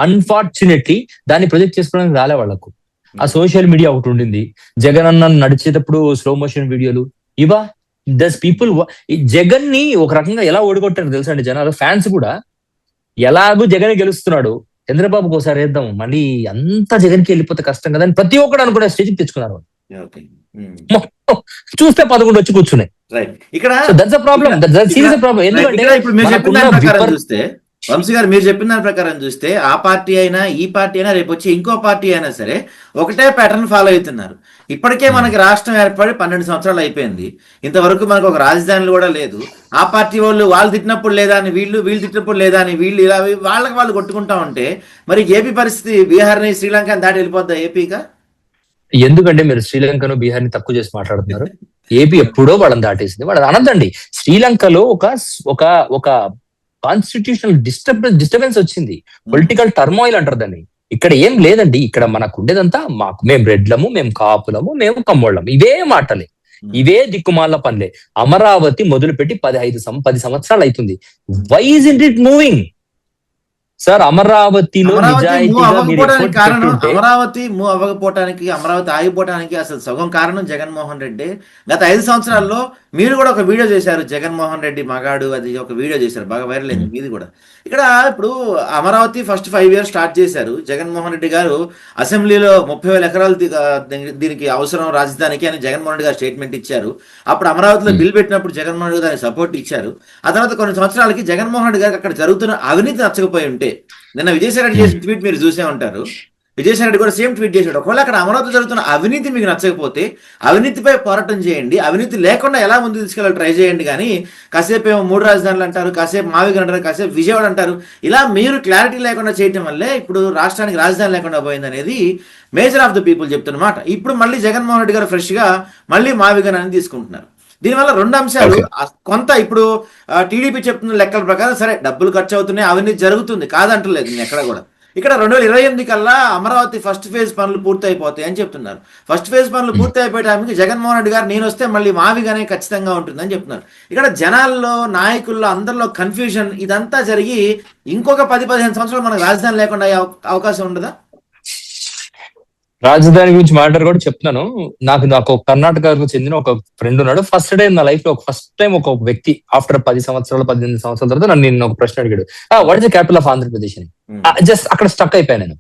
Unfortunately దాన్ని ప్రొజెక్ట్ చేసుకోవడానికి రాలే వాళ్ళకు. ఆ సోషల్ మీడియా ఒకటి ఉండింది. జగన్ అన్న నడిచేటప్పుడు స్లో మోషన్ వీడియోలు ఇవా. దస్ పీపుల్ జగన్ ని ఒక రకంగా ఎలా ఓడిగొట్టారు తెలుసా అండి జనాలు, ఫ్యాన్స్ కూడా. ఎలాగూ జగన్ గెలుస్తున్నాడు, చంద్రబాబుకి ఒకసారి వేద్దాం, మళ్ళీ అంతా జగన్కి వెళ్ళిపోతే కష్టం కదా అని ప్రతి ఒక్కడు అనుకునే స్టేజ్కి తెచ్చుకున్నారు. చూస్తే 11 వచ్చి కూర్చున్నాయి. That's a problem, serious problem. ఎందుకంటే చూస్తే వంశీ గారు మీరు చెప్పిన దాని ప్రకారం చూస్తే ఆ పార్టీ అయినా ఈ పార్టీ అయినా రేపు వచ్చి ఇంకో పార్టీ అయినా సరే ఒకటే ప్యాటర్న్ ఫాలో అవుతున్నారు. ఇప్పటికే మనకి రాష్ట్రం ఏర్పడి 12 సంవత్సరాలు అయిపోయింది. ఇంతవరకు మనకు ఒక రాజధాని కూడా లేదు. ఆ పార్టీ వాళ్ళు తిట్టినప్పుడు లేదా అని వీళ్ళు తిట్టినప్పుడు లేదా అని వీళ్ళు ఇలా వాళ్ళకి వాళ్ళు కొట్టుకుంటా ఉంటే మరి ఏపీ పరిస్థితి బీహార్ని శ్రీలంక దాటి వెళ్ళిపోద్దా ఏపీగా? ఎందుకంటే మీరు శ్రీలంకను బీహార్ని తక్కువ చేసి మాట్లాడుతున్నారు. ఏపీ ఎప్పుడో వాళ్ళని దాటేసింది. వాళ్ళది అనద్దండి. శ్రీలంకలో ఒక కాన్స్టిట్యూషనల్ డిస్టర్బెన్స్ వచ్చింది, పొలిటికల్ టర్మాయిల్ అంటారు దాన్ని. ఇక్కడ ఏం లేదండి. ఇక్కడ మనకు ఉండేదంతా మేము రెడ్లము, మేము కాపులము, మేము కమ్మోళ్ళము, ఇవే మాటలే, ఇవే దిక్కుమాల పనులే. అమరావతి మొదలుపెట్టి 10 సంవత్సరాలు అవుతుంది. Why is it moving? Sir, అమరావతిలో అమరావతి మూవ్ అవ్వకపోవటానికి, అమరావతి ఆగిపోవటానికి అసలు సగం కారణం జగన్మోహన్ రెడ్డి. గత 5 సంవత్సరాల్లో మీరు కూడా ఒక వీడియో చేశారు, జగన్మోహన్ రెడ్డి మగాడు, అది ఒక వీడియో చేశారు, బాగా వైరల్ అయింది మీది కూడా. ఇక్కడ ఇప్పుడు అమరావతి ఫస్ట్ 5 years స్టార్ట్ చేశారు. జగన్మోహన్ రెడ్డి గారు అసెంబ్లీలో 30,000 ఎకరాలు దీనికి అవసరం రాజధానికి అని జగన్మోహన్ రెడ్డి గారు స్టేట్మెంట్ ఇచ్చారు. అప్పుడు అమరావతిలో బిల్ పెట్టినప్పుడు జగన్మోహన్ రెడ్డి దానికి సపోర్ట్ ఇచ్చారు. ఆ తర్వాత కొన్ని సంవత్సరాలకి జగన్మోహన్ రెడ్డి గారికి అక్కడ జరుగుతున్న అవినీతి నచ్చకపోయి ఉంటే, నిన్న విజయసాయి రెడ్డి చేసిన ట్వీట్ మీరు చూసే ఉంటారు. విజయసాయి రెడ్డి కూడా సేమ్ ట్వీట్ చేశాడు. ఒకవేళ అక్కడ అమరావతి జరుగుతున్న అవినీతి మీకు నచ్చకపోతే అవినీతిపై పోరాటం చేయండి, అవినీతి లేకుండా ఎలా ముందు తీసుకెళ్ళాలి ట్రై చేయండి. కానీ కాసేపు ఏమో 3 రాజధానులు అంటారు, కాసేపు మావిగ అంటారు, కాసేపు విజయవాడ అంటారు. ఇలా మీరు క్లారిటీ లేకుండా చేయటం వల్లే ఇప్పుడు రాష్ట్రానికి రాజధాని లేకుండా పోయింది అనేది మేజర్ ఆఫ్ ద పీపుల్ చెప్తున్నమాట. ఇప్పుడు మళ్ళీ జగన్మోహన్ రెడ్డి గారు ఫ్రెష్ గా మళ్ళీ మావిగన్ అని తీసుకుంటున్నారు. దీనివల్ల 2 అంశాలు. కొంత ఇప్పుడు టీడీపీ చెప్తున్న లెక్కల ప్రకారం సరే డబ్బులు ఖర్చు అవుతున్నాయి, అవినీతి జరుగుతుంది, కాదంటలేదు నేను ఎక్కడ కూడా. ఇక్కడ 2028 కల్లా అమరావతి ఫస్ట్ ఫేజ్ పనులు పూర్తి అయిపోతాయి అని చెప్తున్నారు. ఫస్ట్ ఫేజ్ పనులు పూర్తి అయిపోయడానికి జగన్మోహన్ రెడ్డి గారు నేను వస్తే మళ్ళీ మావిగానే ఖచ్చితంగా ఉంటుందని చెప్తున్నారు. ఇక్కడ జనాల్లో, నాయకుల్లో, అందరిలో కన్ఫ్యూజన్ ఇదంతా జరిగి ఇంకొక 10-15 సంవత్సరాలు మనకు రాజధాని లేకుండా అయ్యే అవకాశం ఉండదా? రాజధాని గురించి మాట్లాడు కూడా చెప్తున్నాను. నాకు కర్ణాటకకు చెందిన ఒక ఫ్రెండ్ ఉన్నాడు. ఫస్ట్ టైం నా లైఫ్ లో ఫస్ట్ టైం ఒక వ్యక్తి ఆఫ్టర్ 18 సంవత్సరాల తర్వాత నన్ను ఒక ప్రశ్న అడిగాడు, what is the capital of Andhra Pradesh అని. జస్ట్ అక్కడ స్టక్ అయిపోయాను నేను.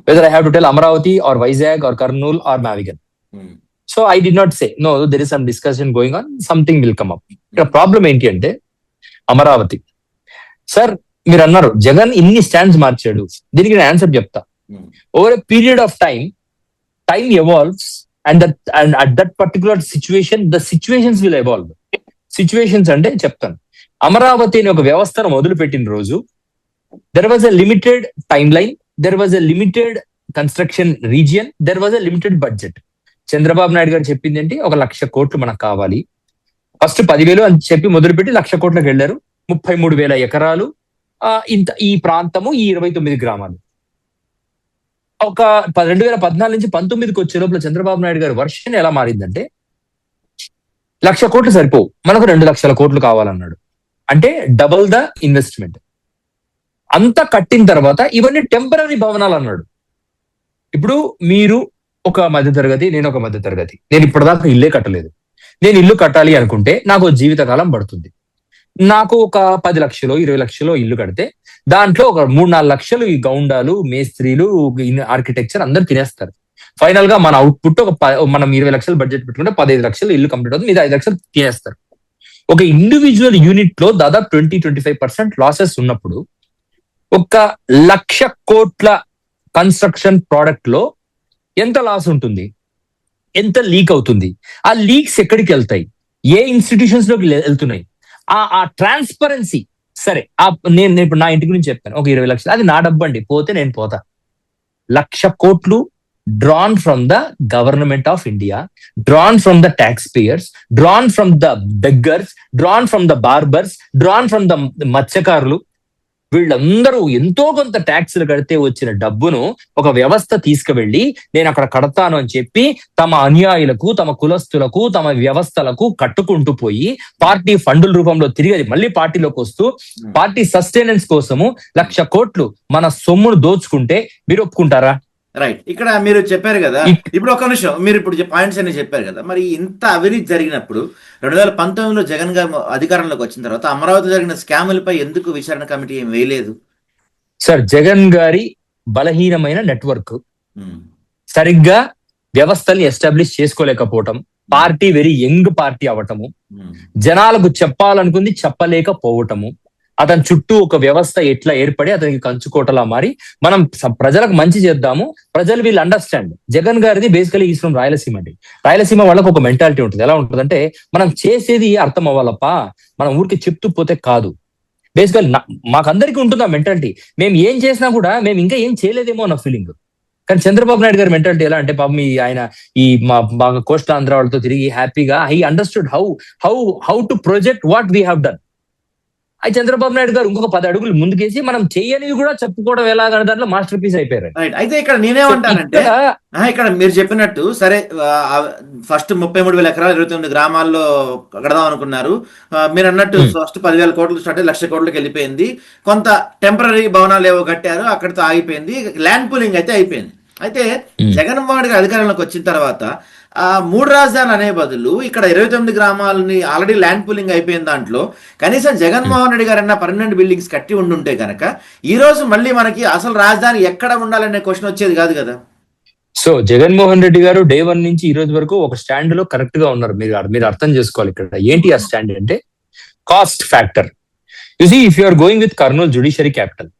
Whether I have to tell Amaravati or Vizag or Kurnool or Mavigan. So I did not say no, there is some discussion going on, something will come up. ఇక్కడ problem ఏంటి అంటే Amaravati. Sir, మీరు అన్నారు జగన్ ఇన్ని స్టాండ్స్ మార్చాడు. దీనికి నేను ఆన్సర్ చెప్తా. Over a period of time evolves and at that particular situation, the situations will evolve. Situations అంటే చెప్తాను. అమరావతి అనే ఒక వ్యవస్థను మొదలుపెట్టిన రోజు there was a limited time line, there was a limited construction region, there was a limited budget. Chandrababu Naidu గారు చెప్పింది ఏంటి, 1,00,000 కోట్లు మనకు కావాలి. ఫస్ట్ 10,000 అని చెప్పి మొదలుపెట్టి 1,00,000 కోట్లకు వెళ్ళారు. 33,000 ఎకరాలు, ఇంత ఈ ప్రాంతము, ఈ 29 గ్రామాలు. ఒక 2014 నుంచి 19కి వచ్చే లోపల చంద్రబాబు నాయుడు గారి వర్షన్ ఎలా మారిందంటే 1,00,000 కోట్లు సరిపోవు, మనకు 2,00,000 కోట్లు కావాలన్నాడు. అంటే డబుల్ ద ఇన్వెస్ట్మెంట్. అంతా కట్టిన తర్వాత ఇవన్నీ టెంపరరీ భవనాలు అన్నాడు. ఇప్పుడు మీరు ఒక మధ్యతరగతి, నేను ఒక మధ్యతరగతి, నేను ఇప్పటిదాకా ఇల్లే కట్టలేదు. నేను ఇల్లు కట్టాలి అనుకుంటే నాకు జీవితకాలం పడుతుంది. నాకు ఒక 10 లక్షలు 20 లక్షలు ఇల్లు కడితే దాంట్లో ఒక 3-4 లక్షలు ఈ గౌండాలు, మేస్త్రీలు, ఆర్కిటెక్చర్ అందరు తినేస్తారు. ఫైనల్ గా మన అవుట్పుట్ మనం 20 లక్షలు బడ్జెట్ పెట్టుకుంటే 15 లక్షలు ఇల్లు కంప్లీట్ అవుతుంది, మీద 5 లక్షలు తినేస్తారు. ఒక ఇండివిజువల్ యూనిట్ లో దాదాపు 20-25% లాసెస్ ఉన్నప్పుడు 1,00,000 కోట్ల కన్స్ట్రక్షన్ ప్రోడక్ట్ లో ఎంత లాస్ ఉంటుంది, ఎంత లీక్ అవుతుంది, ఆ లీక్స్ ఎక్కడికి వెళ్తాయి, ఏ ఇన్స్టిట్యూషన్స్ లోకి వెళ్తున్నాయి, ఆ ట్రాన్స్పరెన్సీ. సరే, నేను ఇప్పుడు నా ఇంటి గురించి చెప్పాను, ఒక 20 లక్షలు, అది నా డబ్బు అండి, పోతే నేను పోతా. 1,00,000 కోట్లు drawn from the government of India, drawn from the tax payers, drawn from the beggars, drawn from the barbers, drawn from the మత్స్యకారులు. వీళ్ళందరూ ఎంతో కొంత ట్యాక్సులు కడితే వచ్చిన డబ్బును ఒక వ్యవస్థ తీసుకువెళ్ళి నేను అక్కడ కడతాను అని చెప్పి తమ అనుయాయులకు, తమ కులస్తులకు, తమ వ్యవస్థలకు కట్టుకుంటూ పోయి పార్టీ ఫండుల రూపంలో తిరిగి మళ్ళీ పార్టీలోకి వస్తూ పార్టీ సస్టైనెన్స్ కోసము 1,00,000 కోట్లు మన సొమ్మును దోచుకుంటే మీరు ఒప్పుకుంటారా? రైట్. ఇక్కడ మీరు చెప్పారు కదా, ఇప్పుడు ఒక నిమిషం, మీరు ఇప్పుడు పాయింట్స్ అన్ని చెప్పారు కదా, మరి ఇంత అవినీతి జరిగినప్పుడు 2019లో జగన్ గారు అధికారంలోకి వచ్చిన తర్వాత అమరావతి జరిగిన స్కాములపై ఎందుకు విచారణ కమిటీ ఏం వేయలేదు? సార్, జగన్ గారి బలహీనమైన నెట్వర్క్, సరిగ్గా వ్యవస్థల్ని ఎస్టాబ్లిష్ చేసుకోలేకపోవటం, పార్టీ వెరీ యంగ్ పార్టీ అవటము, జనాలకు చెప్పాలనుకుంది చెప్పలేకపోవటము, అతని చుట్టూ ఒక వ్యవస్థ ఎట్లా ఏర్పడి అతనికి కంచుకోటలా మారి మనం ప్రజలకు మంచి చేద్దాము, ప్రజలు వీళ్ళు అండర్స్టాండ్. జగన్ గారిది బేసికలీ ఈజ్ ఫ్రమ్ రాయలసీమ అండి. రాయలసీమ వాళ్ళకు ఒక మెంటాలిటీ ఉంటుంది. ఎలా ఉంటుందంటే మనం చేసేది అర్థం అవ్వాలప్ప, మనం ఊరికి చెప్తూ పోతే కాదు. బేసికల్ మాకందరికీ ఉంటుంది ఆ మెంటాలిటీ. మేము ఏం చేసినా కూడా మేము ఇంకా ఏం చేయలేదేమో అన్న ఫీలింగ్. కానీ చంద్రబాబు నాయుడు గారి మెంటాలిటీ ఎలా అంటే, పాపం ఆయన ఈ బాగా కోస్టల్ ఆంధ్ర వాళ్ళతో తిరిగి హ్యాపీగా he understood how to project what we have done. అయితే చంద్రబాబు నాయుడు గారు ఇంకొక 10 అడుగులు ముందుకేసి మనం చేయనివి కూడా చెప్పుకోవడం ఎలాగనే దాంట్లో మాస్టర్ పీస్ అయిపోయారు. అయితే ఇక్కడ నేనేమంటానంటే, ఇక్కడ మీరు చెప్పినట్టు సరే, ఫస్ట్ 33,000 ఎకరాలు 29 గ్రామాల్లో కడదాం అనుకున్నారు. మీరు అన్నట్టు ఫస్ట్ 10,000 కోట్లు స్టార్ట్ అయ్యి 1,00,000 కోట్లకి వెళ్ళిపోయింది. కొంత టెంపరీ భవనాలు ఏవో కట్టారు, అక్కడితో ఆగిపోయింది. ల్యాండ్ పూలింగ్ అయితే అయిపోయింది. అయితే జగన్మోహన్ రెడ్డి అధికారంలోకి వచ్చిన తర్వాత 3 రాజధానులు అనే బదులు ఇక్కడ 29 గ్రామాలని ఆల్రెడీ ల్యాండ్ పూలింగ్ అయిపోయిన దాంట్లో కనీసం జగన్మోహన్ రెడ్డి గారు అన్న పర్మనెంట్ బిల్డింగ్స్ కట్టి ఉండుంటే కనుక ఈ రోజు మళ్ళీ మనకి అసలు రాజధాని ఎక్కడ ఉండాలనే క్వశ్చన్ వచ్చేది కాదు కదా. సో జగన్మోహన్ రెడ్డి గారు డే 1 నుంచి ఈ రోజు వరకు ఒక స్టాండ్ లో కరెక్ట్ గా ఉన్నారు. మీరు అర్థం చేసుకోవాలి. ఇక్కడ ఏంటి ఆ స్టాండ్ అంటే caste factor. You see, if you are going with Kurnool judiciary capital,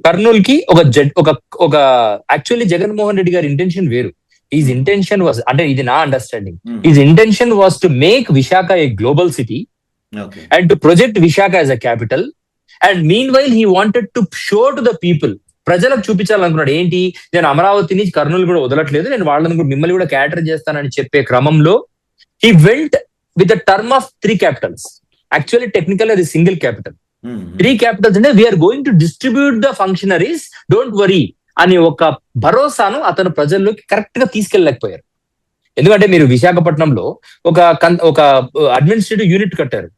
Kurnool కి ఒక యాక్చువల్లీ జగన్మోహన్ రెడ్డి గారి ఇంటెన్షన్ వేరు. His intention was, అంటే ఇది నా understanding, his intention was to make Vishaka a global city, okay, and to project Vishaka as a capital, and meanwhile he wanted to show to the people, ప్రజలకు చూపించాలనుకున్నాడు. ఏంటి, నేను అమరావతి నుంచి కర్నూలు కూడా వదలట్లేదు, నేను వాళ్ళని కూడా మిమ్మల్ని కూడా క్యాటర్ చేస్తానని చెప్పే క్రమంలో he went with the term of 3 capitals. Actually technically అది సింగిల్ క్యాపిటల్. 3 capitals అంటే we are going to distribute the functionaries, don't worry అని ఒక భరోసాను అతను ప్రజల్లోకి కరెక్ట్ గా తీసుకెళ్ళలేకపోయారు. ఎందుకంటే మీరు విశాఖపట్నంలో ఒక అడ్మినిస్ట్రేటివ్ యూనిట్ కట్టారు.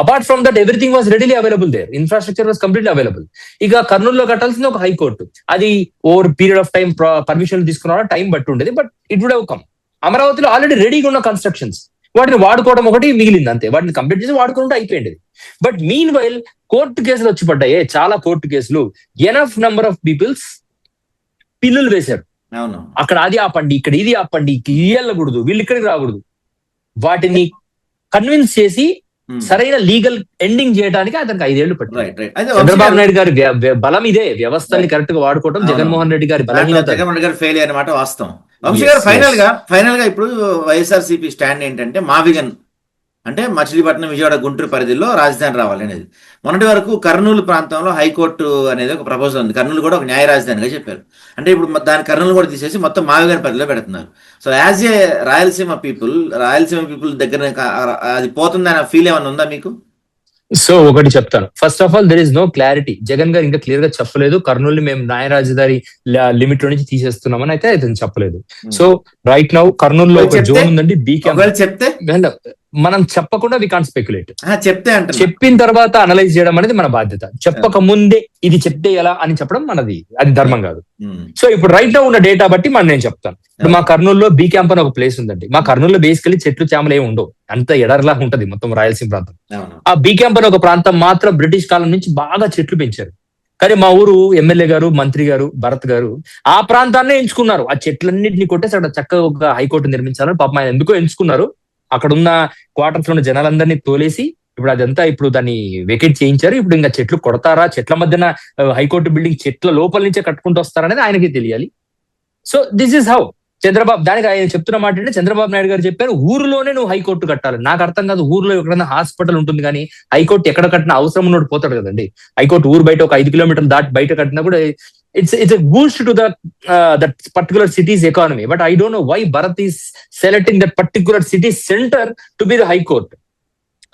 Apart from that everything was readily available there, infrastructure was completely available. ఇక కర్నూలులో కట్టాల్సింది ఒక హైకోర్టు, అది over period of time permission తీసుకున్న టైం బట్టి ఉండేది, but it would have come. అమరావతిలో ఆల్రెడీ రెడీగా ఉన్న కన్స్ట్రక్షన్స్, వాటిని వాడుకోవడం ఒకటి మిగిలింది అంతే, వాటిని కంప్లీట్ చేసి వాడుకుంటే అయిపోయింది. బట్ మీన్ వైల్ కోర్టు కేసులు వచ్చి పడ్డాయి, చాలా కోర్టు కేసులు, ఎనఫ్ నెంబర్ ఆఫ్ పీపుల్స్ పిల్లులు వేశారు. అక్కడ అది ఆపండి, ఇక్కడ ఇది ఆపండి, ఇది వెళ్ళకూడదు, వీళ్ళు ఇక్కడికి రాకూడదు. వాటిని కన్విన్స్ చేసి సరైన లీగల్ ఎండింగ్ చేయడానికి అతనికి 5 ఏళ్లు పట్టింది. చంద్రబాబు నాయుడు గారి బలం ఇదే, వ్యవస్థని కరెక్ట్ గా వాడుకోవడం. జగన్మోహన్ రెడ్డి గారి బలహీనత, జగన్మోహన్ రెడ్డి గారు ఫెయిల్ అన్నమాట వాస్తవం. వంశీ గారు, ఫైనల్ గా ఇప్పుడు వైఎస్ఆర్సీపీ స్టాండ్ ఏంటంటే, మా విజన్ అంటే మచిలీపట్నం, విజయవాడ, గుంటూరు పరిధిలో రాజధాని రావాలి అనేది. మొన్నటి వరకు కర్నూలు ప్రాంతంలో హైకోర్టు అనేది ఒక ప్రపోజల్ ఉంది. కర్నూలు కూడా ఒక న్యాయ రాజధానిగా చెప్పారు. అంటే ఇప్పుడు దాని కర్నూలు కూడా తీసేసి మొత్తం మావిగారి పరిధిలో పెడుతున్నారు. So as a Rayalaseema people దగ్గర అది పోతుందనే ఫీల్ ఏమైనా ఉందా మీకు? సో ఒకటి చెప్తాను. First of all, there is no clarity. Jagan garu ఇంకా క్లియర్ గా చెప్పలేదు కర్నూలు మేము న్యాయ రాజధాని లిమిట్ లో నుంచి తీసేస్తున్నామని అయితే అతను చెప్పలేదు. సో రైట్ నౌ కర్నూలులో ఒక జోన్ ఉందండి, బీ క్యాంప్. చెప్తే మనం చెప్పకుండా వి కాంట్ స్పెక్యులేట్. చెప్తే అంటే చెప్పిన తర్వాత అనలైజ్ చేయడం అనేది మన బాధ్యత. చెప్పక ముందే ఇది చెప్తే ఎలా అని చెప్పడం మనది, అది ధర్మం కాదు. సో ఇప్పుడు రైట్ నౌ ఉన్న డేటా బట్టి నేను చెప్తాను. ఇప్పుడు మా కర్నూలులో బీ క్యాంప్ అని ఒక ప్లేస్ ఉందండి. మా కర్నూలులో బేసికలీ చెట్లు చేమలు ఏమి ఉండవు, అంత ఎడర్లా ఉంటది మొత్తం రాయలసీమ ప్రాంతం. ఆ బీ క్యాంప్ అని ఒక ప్రాంతం మాత్రం బ్రిటిష్ కాలం నుంచి బాగా చెట్లు పెంచారు. కానీ మా ఊరు ఎమ్మెల్యే గారు, మంత్రి గారు, భరత్ గారు ఆ ప్రాంతాన్నే ఎంచుకున్నారు. ఆ చెట్లన్నింటినీ కొట్టేసి అక్కడ చక్కగా ఒక హైకోర్టు నిర్మించాలని పాపం ఆయన ఎందుకో ఎంచుకున్నారు. అక్కడ ఉన్న క్వార్టర్స్ లో ఉన్న జనాలందరినీ తోలేసి ఇప్పుడు అదంతా ఇప్పుడు దాన్ని వెకేట్ చేయించారు. ఇప్పుడు ఇంకా చెట్లు కొడతారా, చెట్ల మధ్యన హైకోర్టు బిల్డింగ్ చెట్ల లోపల నుంచే కట్టుకుంటూ వస్తారనేది ఆయనకి తెలియాలి. So this is how Chandrababu, దానికి ఆయన చెప్తున్న మాట అంటే చంద్రబాబు నాయుడు గారు చెప్పారు ఊరిలోనే నువ్వు హైకోర్టు కట్టాలి. నాకు అర్థం కాదు, ఊర్లో ఎక్కడైనా హాస్పిటల్ ఉంటుంది కానీ హైకోర్టు ఎక్కడ కట్టినా అవసరం ఉన్నోడు పోతాడు కదండి. హైకోర్టు ఊరు బయట ఒక 5 కిలోమీటర్లు దాటి బయట కట్టినా కూడా it's a boost to that particular city's economy. But I don't know why Bharat is selecting that particular city center to be the high court.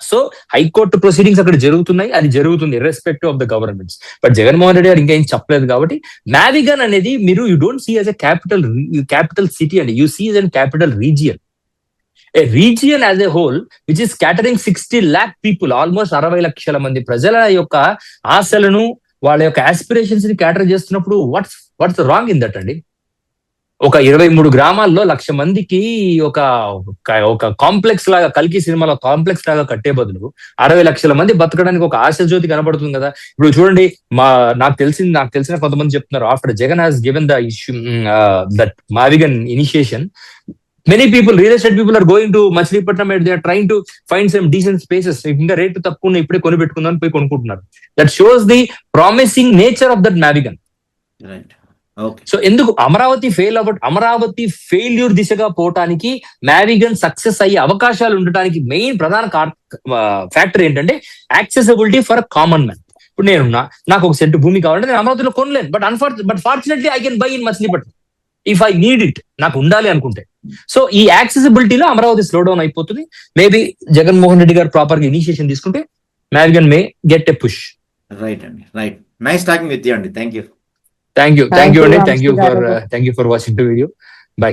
So high court proceedings అక్కడ జరుగుతున్నాయి, అది జరుగుతుంది irrespective of the governments. But Jaganmohan Reddy garu ఇంకా ఏం చెప్పలేదు కాబట్టి మ్యావిగన్ అనేది మీరు you don't see as a capital city అండి, you see as an capital region. A region as a whole which is catering 60 lakh people, almost 60 లక్షల మంది ప్రజల యొక్క ఆశలను, వాళ్ళ యొక్క ఆస్పిరేషన్స్ ని క్యాటర్ చేస్తున్నప్పుడు వాట్స్ రాంగ్ ఇన్ దట్ అండి? ఒక 23 గ్రామాల్లో 1,00,000 మందికి ఒక కాంప్లెక్స్ లాగా, కల్కి సినిమాలో కాంప్లెక్స్ లాగా కట్టే బదులు 60 లక్షల మంది బతకడానికి ఒక ఆశ జ్యోతి కనబడుతుంది కదా. ఇప్పుడు చూడండి, నాకు తెలిసిన కొంతమంది చెప్తున్నారు, after Jagan has given the issue that Mavigan initiation, many people, real estate people are going to Machilipatnam and they are trying to find some decent spaces. ఇంకా రేటు తక్కువ ఇప్పుడే కొని పెట్టుకుందాం పోయి కొనుక్కుంటున్నారు. That shows the promising nature of that Mavigan. So ఎందుకు Amaravati failure దిశగా పోవటానికి, మ్యావిగన్ సక్సెస్ అయ్యే అవకాశాలు ఉండటానికి మెయిన్ ప్రధాన ఫ్యాక్టర్ ఏంటంటే యాక్సెసిబిలిటీ ఫర్ కామన్ మ్యాన్. ఇప్పుడు నాకు ఒక సెంటు భూమి కావాలంటే నేను అమరావతిలో కొనలేను, but fortunately I can buy in Machilipatnam if I need it, నాకు ఉండాలి అనుకుంటే. సో ఈ యాక్సెసిబిలిటీలో అమరావతి స్లో డౌన్ అయిపోతుంది. మేబీ జగన్మోహన్ రెడ్డి గారు ప్రాపర్ గా ఇనిషియేషన్ తీసుకుంటే Mavigan may get a push. Right అండి, right. Nice talking with you అండి. థ్యాంక్ యూ అండి. Thank you for watching the video. By.